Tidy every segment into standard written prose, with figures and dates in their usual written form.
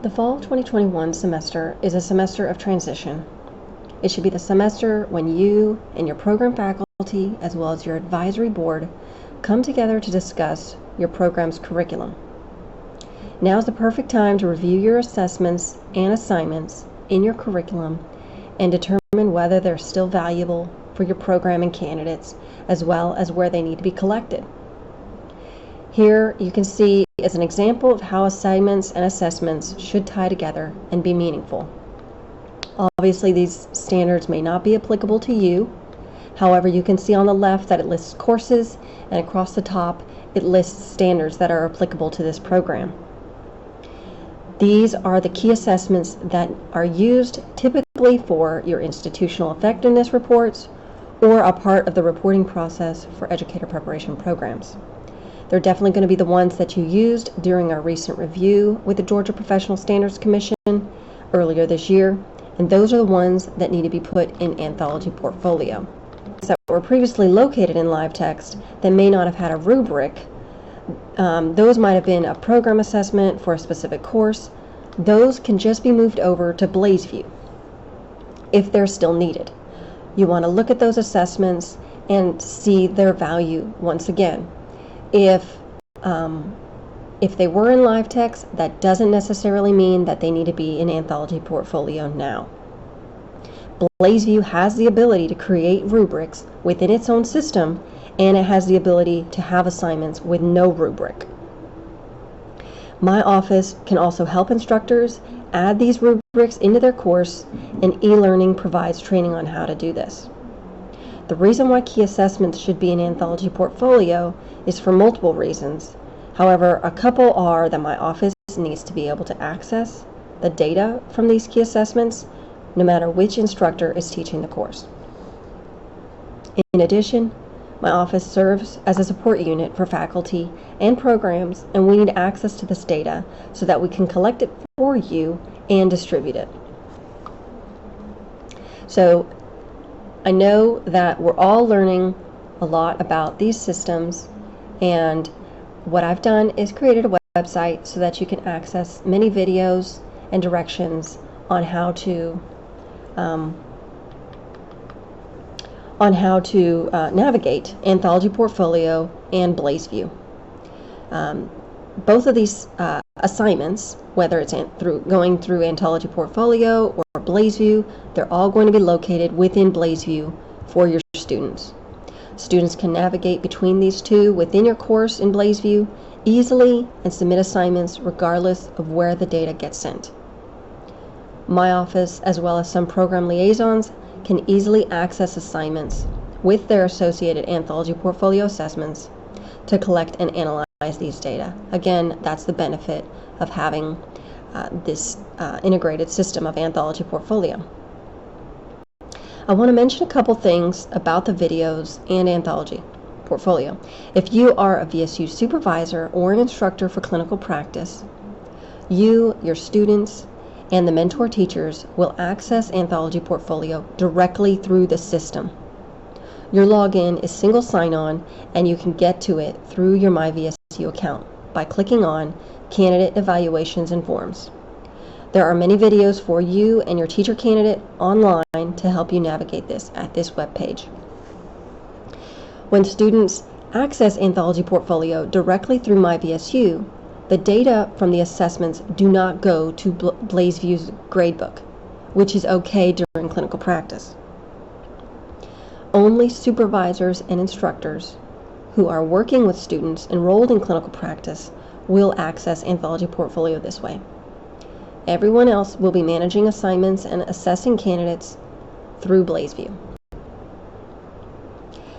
The fall 2021 semester is a semester of transition. It should be the semester when you and your program faculty, as well as your advisory board, come together to discuss your program's curriculum. Now is the perfect time to review your assessments and assignments in your curriculum and determine whether they're still valuable for your program and candidates, as well as where they need to be collected. Here you can see as an example of how assignments and assessments should tie together and be meaningful. Obviously, these standards may not be applicable to you. However, you can see on the left that it lists courses, and across the top it lists standards that are applicable to this program. These are the key assessments that are used typically for your institutional effectiveness reports or a part of the reporting process for educator preparation programs. They're definitely going to be the ones that you used during our recent review with the Georgia Professional Standards Commission earlier this year, and those are the ones that need to be put in Anthology portfolio. That were previously located in live text that may not have had a rubric. Those might have been a program assessment for a specific course. Those can just be moved over to BlazeView if they're still needed. You want to look at those assessments and see their value once again. If they were in live text, that doesn't necessarily mean that they need to be in Anthology portfolio now. BlazeView has the ability to create rubrics within its own system, and it has the ability to have assignments with no rubric. My office can also help instructors add these rubrics into their course, and e-learning provides training on how to do this. The reason why key assessments should be in Anthology portfolio is for multiple reasons. However, a couple are that my office needs to be able to access the data from these key assessments no matter which instructor is teaching the course. In addition, my office serves as a support unit for faculty and programs, and we need access to this data so that we can collect it for you and distribute it. So I know that we're all learning a lot about these systems, and what I've done is created a website so that you can access many videos and directions on how to navigate Anthology portfolio and BlazeView. Both of these assignments, whether it's going through Anthology portfolio or BlazeView, they're all going to be located within BlazeView for your students. Students can navigate between these two within your course in BlazeView easily and submit assignments regardless of where the data gets sent. My office, as well as some program liaisons, can easily access assignments with their associated Anthology portfolio assessments to collect and analyze these data. Again, that's the benefit of having this integrated system of Anthology portfolio. I want to mention a couple things about the videos and Anthology portfolio. If you are a VSU supervisor or an instructor for clinical practice, you, your students, and the mentor teachers will access Anthology portfolio directly through the system. Your login is single sign-on, and you can get to it through your MyVSU account by clicking on Candidate Evaluations and Forms. There are many videos for you and your teacher candidate online to help you navigate this at this webpage. When students access Anthology portfolio directly through MyVSU, the data from the assessments do not go to BlazeView's gradebook, which is okay during clinical practice. Only supervisors and instructors who are working with students enrolled in clinical practice will access Anthology portfolio this way. Everyone else will be managing assignments and assessing candidates through BlazeView.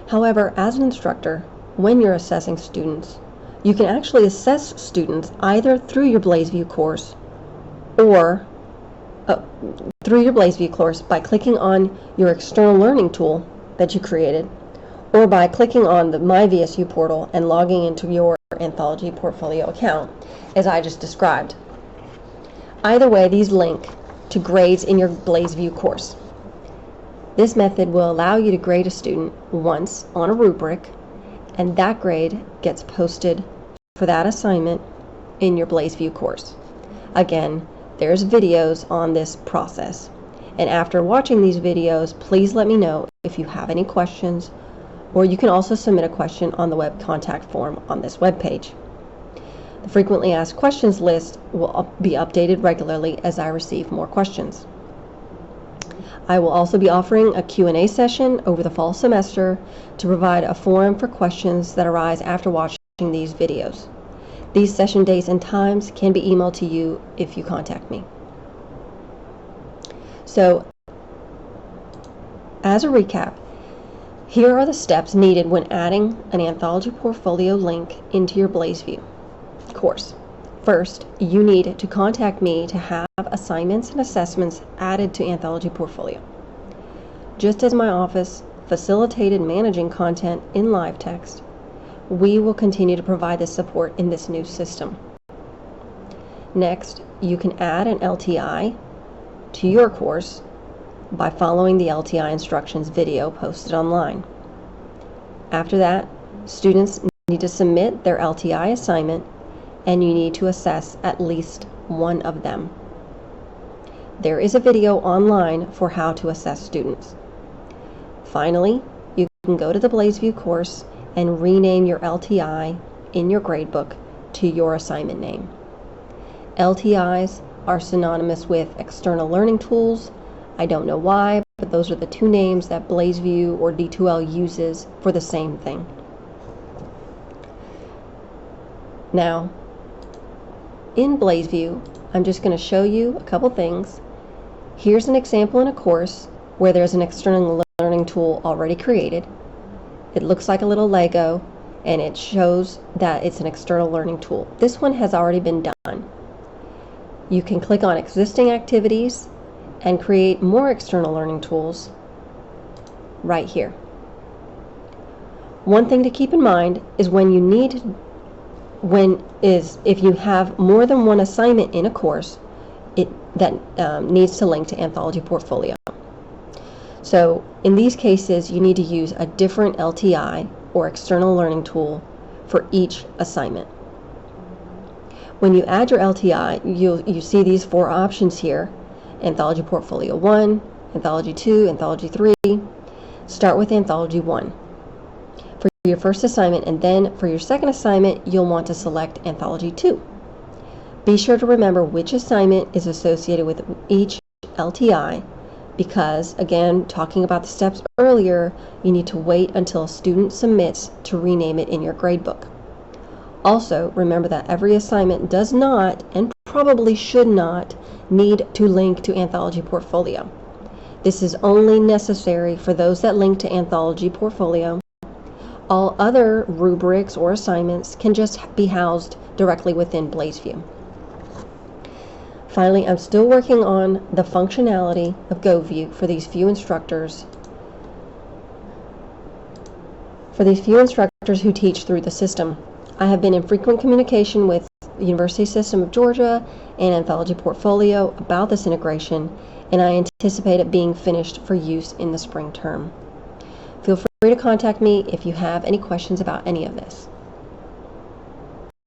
However, as an instructor, when you're assessing students, you can actually assess students either through your BlazeView course or by clicking on your external learning tool that you created, or by clicking on the MyVSU portal and logging into your Anthology portfolio account, as I just described. Either way, these link to grades in your BlazeView course. This method will allow you to grade a student once on a rubric, and that grade gets posted for that assignment in your BlazeView course. Again, there's videos on this process. And after watching these videos, please let me know if you have any questions, or you can also submit a question on the web contact form on this webpage. The frequently asked questions list will be updated regularly as I receive more questions. I will also be offering a Q&A session over the fall semester to provide a forum for questions that arise after watching these videos. These session dates and times can be emailed to you if you contact me. So, as a recap, here are the steps needed when adding an Anthology portfolio link into your BlazeView course. First, you need to contact me to have assignments and assessments added to Anthology portfolio. Just as my office facilitated managing content in live text, we will continue to provide this support in this new system. Next, you can add an LTI to your course by following the LTI instructions video posted online. After that, students need to submit their LTI assignment, and you need to assess at least one of them. There is a video online for how to assess students. Finally, you can go to the BlazeView course and rename your LTI in your gradebook to your assignment name. LTIs are synonymous with external learning tools. I don't know why, but those are the two names that BlazeView or D2L uses for the same thing. Now, in BlazeView, I'm just going to show you a couple things. Here's an example in a course where there's an external learning tool already created. It looks like a little Lego, and it shows that it's an external learning tool. This one has already been done. You can click on existing activities and create more external learning tools right here. One thing to keep in mind is if you have more than one assignment in a course, that needs to link to Anthology portfolio. So in these cases, you need to use a different LTI or external learning tool for each assignment. When you add your LTI, you see these four options here: Anthology Portfolio 1, Anthology 2, Anthology 3. Start with Anthology 1 for your first assignment, and then for your second assignment, you'll want to select Anthology 2. Be sure to remember which assignment is associated with each LTI, because, again, talking about the steps earlier, you need to wait until a student submits to rename it in your gradebook. Also, remember that every assignment does not, and probably should not, need to link to Anthology portfolio. This is only necessary for those that link to Anthology portfolio. All other rubrics or assignments can just be housed directly within BlazeView. Finally, I'm still working on the functionality of GoView for these few instructors. Who teach through the system. I have been in frequent communication with the University System of Georgia and Anthology Portfolio about this integration, and I anticipate it being finished for use in the spring term. Feel free to contact me if you have any questions about any of this.